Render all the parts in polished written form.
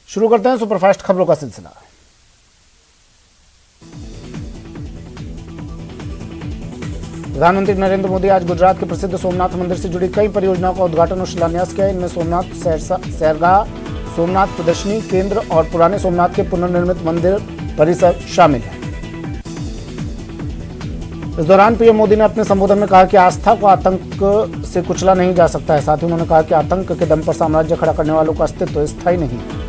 शुरू करते हैं सुपरफास्ट खबरों का सिलसिला। प्रधानमंत्री नरेंद्र मोदी आज गुजरात के प्रसिद्ध सोमनाथ मंदिर से जुड़ी कई परियोजनाओं का उद्घाटन और शिलान्यास किया। इनमें सोमनाथ सैरगाह, सोमनाथ प्रदर्शनी केंद्र और पुराने सोमनाथ के पुनर्निर्मित मंदिर परिसर शामिल है। इस दौरान पीएम मोदी ने अपने संबोधन में कहा कि आस्था को आतंक से कुचला नहीं जा सकता है। साथ ही उन्होंने कहा कि आतंक के दम पर साम्राज्य खड़ा करने वालों का अस्तित्व स्थायी नहीं है।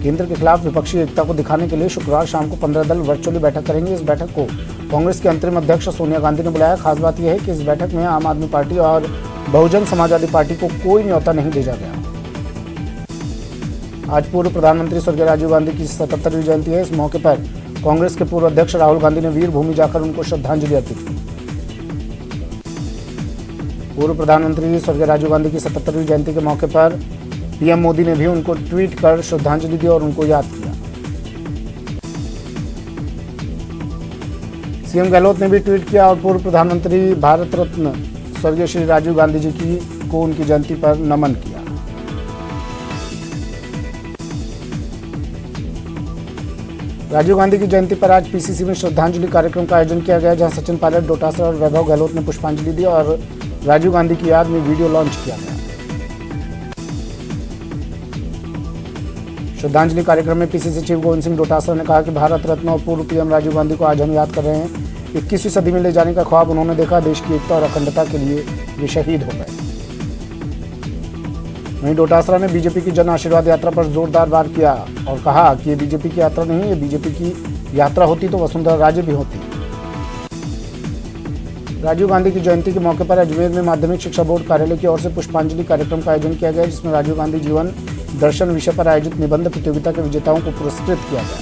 केंद्र के खिलाफ विपक्षी एकता को दिखाने के लिए शुक्रवार शाम को 15 दल वर्चुअली बैठक करेंगे। इस बैठक को कांग्रेस की अंतरिम अध्यक्ष सोनिया गांधी ने बुलाया। खास बात यह है कि इस बैठक में आम आदमी पार्टी और बहुजन समाजवादी पार्टी को कोई न्योता नहीं भेजा गया। आज पूर्व प्रधानमंत्री स्वर्गीय राजीव गांधी की 77वीं जयंती है। इस मौके पर कांग्रेस के पूर्व अध्यक्ष राहुल गांधी ने वीर भूमि जाकर उनको श्रद्धांजलि अर्पित की। पूर्व प्रधानमंत्री स्वर्गीय राजीव गांधी की 77वीं जयंती के मौके पर पीएम मोदी ने भी उनको ट्वीट कर श्रद्धांजलि दी और उनको याद किया। सीएम गहलोत ने भी ट्वीट किया और पूर्व प्रधानमंत्री भारत रत्न स्वर्गीय श्री राजीव गांधी जी को उनकी जयंती पर नमन किया। राजीव गांधी की जयंती पर आज पीसीसी में श्रद्धांजलि कार्यक्रम का आयोजन किया गया, जहां सचिन पायलट, डोटासरा और वैभव गहलोत ने पुष्पांजलि दी और राजीव गांधी की याद में वीडियो लॉन्च किया गया। श्रद्धांजलि कार्यक्रम में पीसीसी चीफ गोविंद सिंह डोटासरा ने कहा कि भारत रत्न और पूर्व पीएम राजीव गांधी को आज हम याद कर रहे हैं। 21वीं सदी में ले जाने का ख्वाब उन्होंने देखा। देश की एकता और अखंडता के लिए वे शहीद हो गए। वहीं डोटासरा ने बीजेपी की जन आशीर्वाद यात्रा पर जोरदार वार किया और कहा कि ये बीजेपी की यात्रा नहीं, ये बीजेपी की यात्रा होती तो वसुंधरा राजे भी होती। राजीव गांधी की जयंती के मौके पर अजमेर में माध्यमिक शिक्षा बोर्ड कार्यालय की ओर से पुष्पांजलि कार्यक्रम का आयोजन किया गया, जिसमें राजीव गांधी जीवन दर्शन विषय पर आयोजित निबंध प्रतियोगिता के विजेताओं को पुरस्कृत किया गया।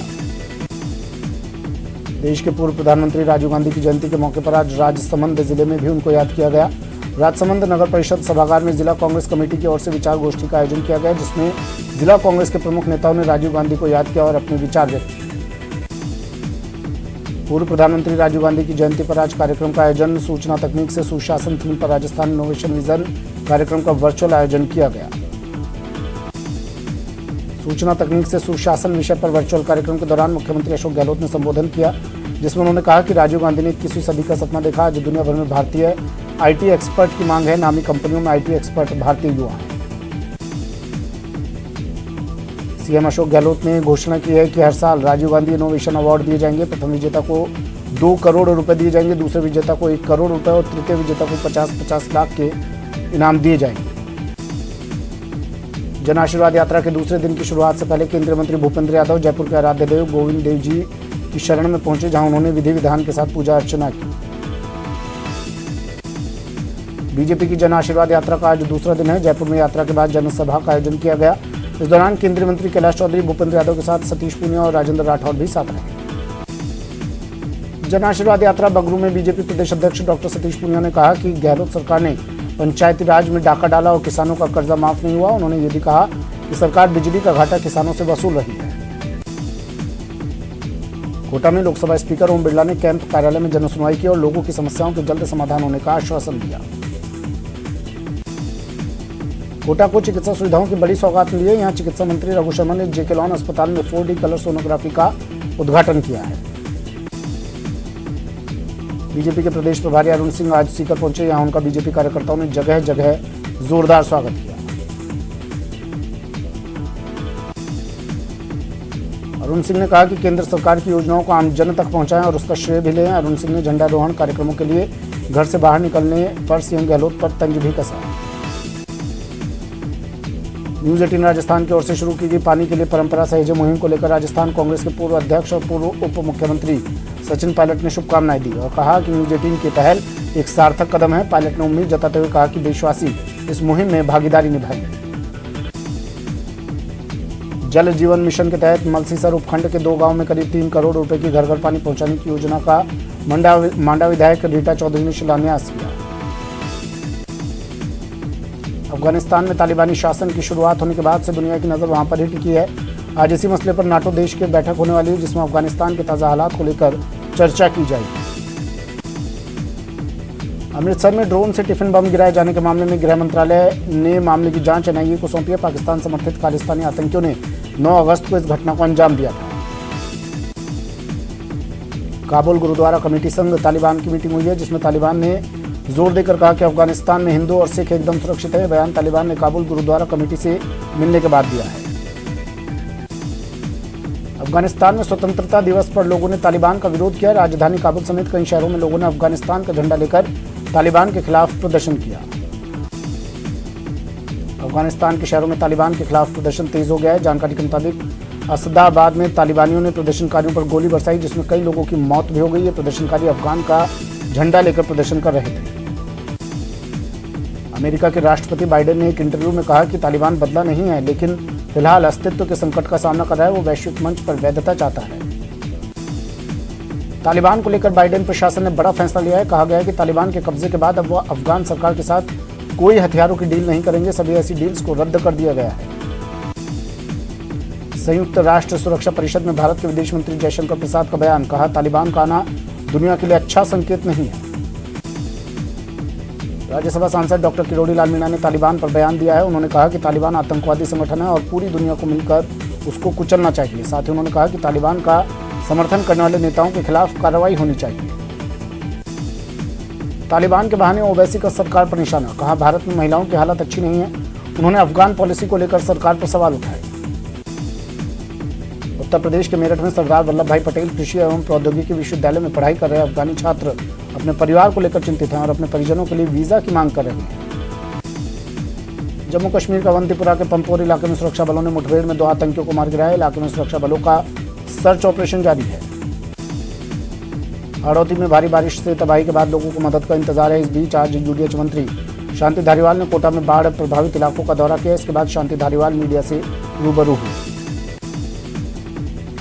देश के पूर्व प्रधानमंत्री राजीव गांधी की जयंती के मौके पर आज राजसमंद जिले में भी उनको याद किया गया। राजसमंद नगर परिषद सभागार में जिला कांग्रेस कमेटी की ओर से विचार गोष्ठी का आयोजन किया गया, जिसमें जिला कांग्रेस के प्रमुख नेताओं ने राजीव गांधी को याद किया और अपने विचार व्यक्त किए। पूर्व प्रधानमंत्री राजीव गांधी की जयंती पर आज कार्यक्रम का आयोजन सूचना तकनीक से सुशासन थीम पर राजस्थान इनोवेशन विजन कार्यक्रम का वर्चुअल आयोजन किया गया। सूचना तकनीक से सुशासन विषय पर वर्चुअल कार्यक्रम के दौरान मुख्यमंत्री अशोक गहलोत ने संबोधन किया, जिसमें उन्होंने कहा कि राजीव गांधी ने 21वीं सदी का सपना देखा। आज दुनिया भर में भारतीय आईटी एक्सपर्ट की मांग है। नामी कंपनियों में आईटी एक्सपर्ट भारतीय युवा हैं। सीएम अशोक गहलोत ने घोषणा की है कि हर साल राजीव गांधी इनोवेशन अवार्ड दिए जाएंगे। प्रथम विजेता को 2 करोड़ रुपए दिए जाएंगे, दूसरे विजेता को 1 करोड़ रुपए और तृतीय विजेता को 50-50 लाख के इनाम दिए जाएंगे। जन आशीर्वाद यात्रा के दूसरे दिन की शुरुआत से पहले केंद्रीय मंत्री भूपेंद्र यादव जयपुर के आराध्य देव गोविंद देव जी की शरण में पहुंचे, जहां उन्होंने विधि विधान के साथ पूजा अर्चना की। बीजेपी की जन आशीर्वाद यात्रा का आज दूसरा दिन है। जयपुर में यात्रा के बाद जनसभा का आयोजन किया गया। इस दौरान केंद्रीय मंत्री कैलाश चौधरी, भूपेंद्र यादव के साथ सतीश पूनिया और राजेंद्र राठौड़ भी साथ रहे। जन आशीर्वाद यात्रा बगरू में बीजेपी प्रदेश अध्यक्ष डॉक्टर सतीश पूनिया ने कहा कि गहलोत सरकार ने पंचायती राज में डाका डाला और किसानों का कर्जा माफ नहीं हुआ। उन्होंने ये भी कहा कि सरकार बिजली का घाटा किसानों से वसूल रही है। कोटा में लोकसभा स्पीकर ओम बिरला ने कैंप कार्यालय में जनसुनवाई की और लोगों की समस्याओं के जल्द समाधान होने का आश्वासन दिया। कोटा को चिकित्सा सुविधाओं की बड़ी सौगात मिली है। यहाँ चिकित्सा मंत्री रघु शर्मा ने जेके लॉन अस्पताल में 4D कलर सोनोग्राफी का उद्घाटन किया है। बीजेपी के प्रदेश प्रभारी अरुण सिंह आज सीकर पहुंचे। यहां उनका बीजेपी कार्यकर्ताओं ने जगह जगह जोरदार स्वागत किया। अरुण सिंह ने कहा कि केंद्र सरकार की योजनाओं को आम जन तक पहुंचाएं और उसका श्रेय भी लें। अरुण सिंह ने झंडारोहण कार्यक्रमों के लिए घर से बाहर निकलने पर सीएम गहलोत पर तंज भी कसा। न्यूज 18 राजस्थान की ओर से शुरू की गई पानी के लिए परंपरा सहेजे मुहिम को लेकर राजस्थान कांग्रेस के पूर्व अध्यक्ष और पूर्व उप मुख्यमंत्री सचिन पायलट ने शुभकामनाएं दी और कहा कि न्यूज 18 की पहल एक सार्थक कदम है। पायलट ने उम्मीद जताते हुए कहा कि देशवासी इस मुहिम में भागीदारी निभाएंगे। जल जीवन मिशन के तहत मलसीसर उपखंड के 2 गांव में करीब 3 करोड़ रुपए की घर घर पानी पहुंचाने की योजना का मांडा विधायक रीटा चौधरी ने शिलान्यास किया। अफगानिस्तान में तालिबानी शासन की शुरुआत होने के बाद से दुनिया की नजर वहां पर ही टिकी है। आज इसी मसले पर नाटो देश की बैठक होने वाली है, जिसमें अफगानिस्तान के ताज़ा हालात को लेकर चर्चा की जाएगी। अमृतसर में ड्रोन से टिफिन बम गिराए जाने के मामले में गृह मंत्रालय ने मामले की जांच एनआईए को सौंपी है। पाकिस्तान समर्थित खालिस्तानी आतंकियों ने 9 अगस्त को इस घटना को अंजाम दिया था। काबुल गुरुद्वारा कमेटी संघ तालिबान की मीटिंग हुई है, जिसमें तालिबान ने जोर देकर कहा कि अफगानिस्तान में हिंदू और सिख एकदम सुरक्षित है। बयान तालिबान ने काबुल गुरुद्वारा कमेटी से मिलने के बाद दिया है। अफगानिस्तान में स्वतंत्रता दिवस पर लोगों ने तालिबान का विरोध किया। राजधानी काबुल समेत कई शहरों में लोगों ने अफगानिस्तान का झंडा लेकर तालिबान के खिलाफ प्रदर्शन किया। अफगानिस्तान के शहरों में तालिबान के खिलाफ प्रदर्शन तेज हो गया है। जानकारी के मुताबिक असदाबाद में तालिबानियों ने प्रदर्शनकारियों पर गोली बरसाई, जिसमें कई लोगों की मौत भी हो गई है। प्रदर्शनकारी अफगान का झंडा लेकर प्रदर्शन कर रहे थे। अमेरिका के राष्ट्रपति बाइडेन ने एक इंटरव्यू में कहा कि तालिबान बदला नहीं है, लेकिन फिलहाल अस्तित्व के संकट का सामना कर रहा है। वो वैश्विक मंच पर वैधता चाहता है। तालिबान को लेकर बाइडेन प्रशासन ने बड़ा फैसला लिया है। कहा गया है कि तालिबान के कब्जे के बाद अब वो अफगान सरकार के साथ कोई हथियारों की डील नहीं करेंगे। सभी ऐसी डील्स को रद्द कर दिया गया है। संयुक्त राष्ट्र सुरक्षा परिषद में भारत के विदेश मंत्री जयशंकर प्रसाद का बयान, कहा तालिबान का आना दुनिया के लिए अच्छा संकेत नहीं है। राज्यसभा सांसद डॉक्टर किरोड़ी लाल मीणा ने तालिबान पर बयान दिया है। उन्होंने कहा कि तालिबान आतंकवादी संगठन है और पूरी दुनिया को मिलकर उसको कुचलना चाहिए। साथ ही उन्होंने कहा कि तालिबान का समर्थन करने वाले नेताओं के खिलाफ कार्रवाई होनी चाहिए। तालिबान के बहाने ओवैसी का सरकार पर निशाना, कहा भारत में महिलाओं की हालत अच्छी नहीं है। उन्होंने अफगान पॉलिसी को लेकर सरकार पर सवाल उठाए। उत्तर प्रदेश के मेरठ में सरदार वल्लभ भाई पटेल कृषि एवं प्रौद्योगिकी विश्वविद्यालय में पढ़ाई कर रहे अफगानी छात्र अपने परिवार को लेकर चिंतित हैं और अपने परिजनों के लिए वीजा की मांग कर रहे हैं। जम्मू कश्मीर के अवंतीपुरा के पंपोर इलाके में सुरक्षा बलों ने मुठभेड़ में 2 आतंकियों को मार गिराया। इलाके में सुरक्षा बलों का सर्च ऑपरेशन जारी है। हड़ौती में भारी बारिश से तबाही के बाद लोगों को मदद का इंतजार है। इस बीच आज यूडीएच मंत्री शांति धारीवाल ने कोटा में बाढ़ प्रभावित इलाकों का दौरा किया। इसके बाद शांति धारीवाल मीडिया से रूबरू हुई।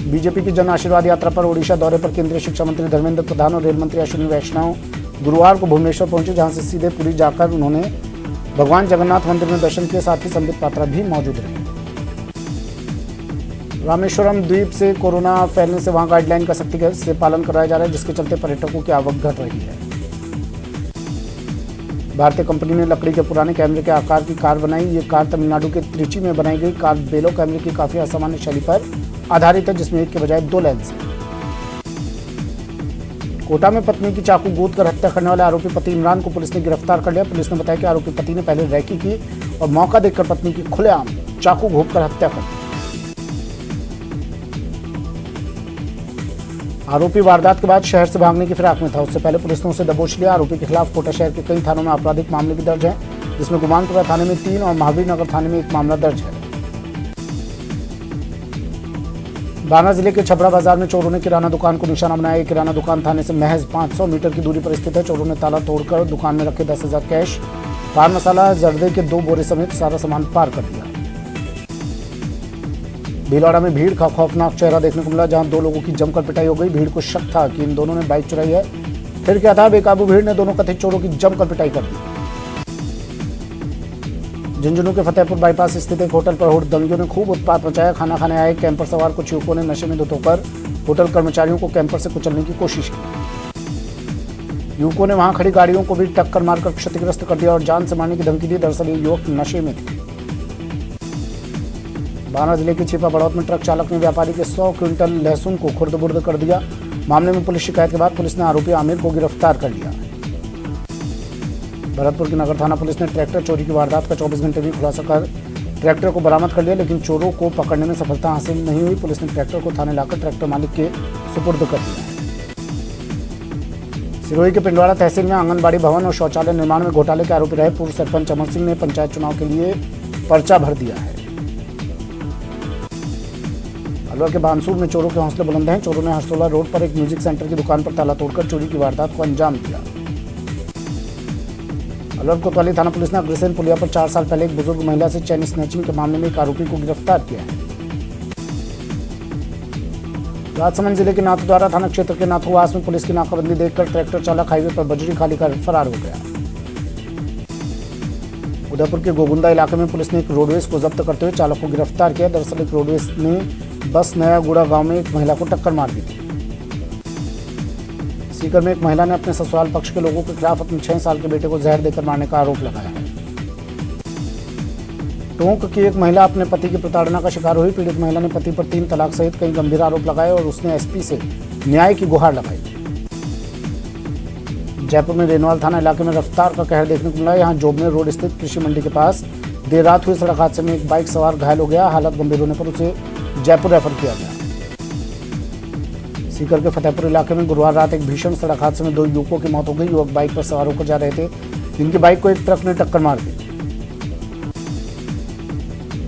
बीजेपी की जन आशीर्वाद यात्रा पर ओडिशा दौरे पर केंद्रीय शिक्षा मंत्री धर्मेंद्र प्रधान और रेल मंत्री अश्विनी वैष्णव गुरुवार को भुवनेश्वर पहुंचे, जहां से सीधे पुरी जाकर उन्होंने भगवान जगन्नाथ मंदिर में दर्शन किए। साथ ही संबित पात्रा भी मौजूद रहे। रामेश्वरम द्वीप से कोरोना फैलने से वहां गाइडलाइन का सख्ती से पालन कराया जा रहा है, जिसके चलते पर्यटकों की आवक घट रही है। भारतीय कंपनी ने लकड़ी के पुराने कैमरे के आकार की कार बनाई। ये कार तमिलनाडु के त्रिची में बनाई गई कार बेलो कैमरे की काफी असामान्य शैली पर आधारित है, जिसमें एक के बजाय 2 लेंस हैं। कोटा में पत्नी की चाकू गोद कर हत्या करने वाले आरोपी पति इमरान को पुलिस ने गिरफ्तार कर लिया। पुलिस ने बताया कि आरोपी पति ने पहले रैकी की और मौका देखकर पत्नी की खुलेआम चाकू घोंपकर हत्या कर दी। आरोपी वारदात के बाद शहर से भागने की फिराक में था। उससे पहले पुलिस ने उसे दबोच लिया। आरोपी के खिलाफ कोटा शहर के कई थानों में आपराधिक मामले भी दर्ज हैं, जिसमें गुमानपुरा थाने में 3 और महावीर नगर थाने में 1 मामला दर्ज है। बाना जिले के छबरा बाजार में चोरों ने किराना दुकान को निशाना बनाया। किराना दुकान थाने से महज 500 मीटर की दूरी पर स्थित है। चोरों ने ताला तोड़कर दुकान में रखे 10,000 कैश, पान मसाला, जर्दे के 2 बोरे समेत सारा सामान पार कर दिया। भीलवाड़ा में भीड़ का खौफनाक चेहरा देखने को मिला, जहां 2 लोगों की जमकर पिटाई हो गई। भीड़ को शक था कि इन दोनों ने बाइक चुराई है। फिर क्या था, बेकाबू भीड़ ने दोनों कथित चोरों की जमकर पिटाई कर दी। झुंझुनू के फतेहपुर बाईपास स्थित एक होटल पर हुड़दंगियों ने खूब उत्पात मचाया। खाना खाने आए कैंपर सवार कुछ युवकों ने नशे में धुत होकर होटल कर्मचारियों को कैंपर से कुचलने की कोशिश की। युवकों ने वहां खड़ी गाड़ियों को भी टक्कर मारकर क्षतिग्रस्त कर दिया और जान से मारने की धमकी दी। दरअसल ये युवक नशे में थे। बाना जिले के छिपा बड़ौत में ट्रक चालक ने व्यापारी के 100 क्विंटल लहसुन को खुर्द-बुर्द कर दिया। मामले में पुलिस शिकायत के बाद पुलिस ने आरोपी आमिर को गिरफ्तार कर लिया। भरतपुर की नगर थाना पुलिस ने ट्रैक्टर चोरी की वारदात का 24 घंटे में खुलासा कर ट्रैक्टर को बरामद कर लिया, लेकिन चोरों को पकड़ने में सफलता हासिल नहीं हुई। पुलिस ने ट्रैक्टर को थाने लाकर ट्रैक्टर मालिक के सुपुर्द कर दिया है। सिरोही के पिंडवाड़ा तहसील में आंगनबाड़ी भवन और शौचालय निर्माण में घोटाले के आरोपी रहे पूर्व सरपंच अमर सिंह ने पंचायत चुनाव के लिए पर्चा भर दिया है। अलवर के बानसूर में चोरों के हौसले बुलंद हैं। चोरों ने हरसोला रोड पर एक म्यूजिक सेंटर की दुकान पर ताला तोड़कर चोरी की वारदात को अंजाम दिया। अलवर कोतवाली थाना पुलिस ने अग्रसेन पुलिया पर 4 साल पहले एक बुजुर्ग महिला से चेन स्नैचिंग के मामले में एक आरोपी को गिरफ्तार किया है। राजसमंद जिले के नाथद्वारा थाना क्षेत्र के नाथुवास में पुलिस की नाकाबंदी देखकर ट्रैक्टर चालक हाईवे पर बजरी खाली कर फरार हो गया। उदयपुर के गोगुंदा इलाके में पुलिस ने एक रोडवेज को जब्त करते हुए चालक को गिरफ्तार किया। दरअसल एक रोडवेज ने बस नया गुड़ा गांव में एक महिला को टक्कर मार दी थी। सीकर में एक महिला ने अपने ससुराल पक्ष के लोगों के खिलाफ अपने 6 साल के बेटे को जहर देकर मारने का आरोप लगाया है। टोंक की एक महिला अपने पति की प्रताड़ना का शिकार हुई। पीड़ित महिला ने पति पर 3 तलाक सहित कई गंभीर आरोप लगाए और उसने एसपी से न्याय की गुहार लगाई। जयपुर में रेनवाल थाना इलाके में रफ्तार का कहर देखने को मिला। यहां जोबनेर रोड स्थित कृषि मंडी के पास देर रात हुए सड़क हादसे में एक बाइक सवार घायल हो गया। हालत गंभीर होने पर उसे जयपुर रेफर किया गया। सीकर के फतेहपुर इलाके में गुरुवार रात एक भीषण सड़क हादसे में 2 युवकों की मौत हो गई। युवक बाइक पर सवार होकर जा रहे थे, जिनकी बाइक को एक ट्रक ने टक्कर मार दी।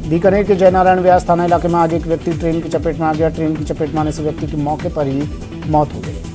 बीकानेर के जयनारायण व्यास थाना इलाके में आज एक व्यक्ति ट्रेन की चपेट में आ गया। ट्रेन की चपेट में आने से व्यक्ति की मौके पर ही मौत हो गई।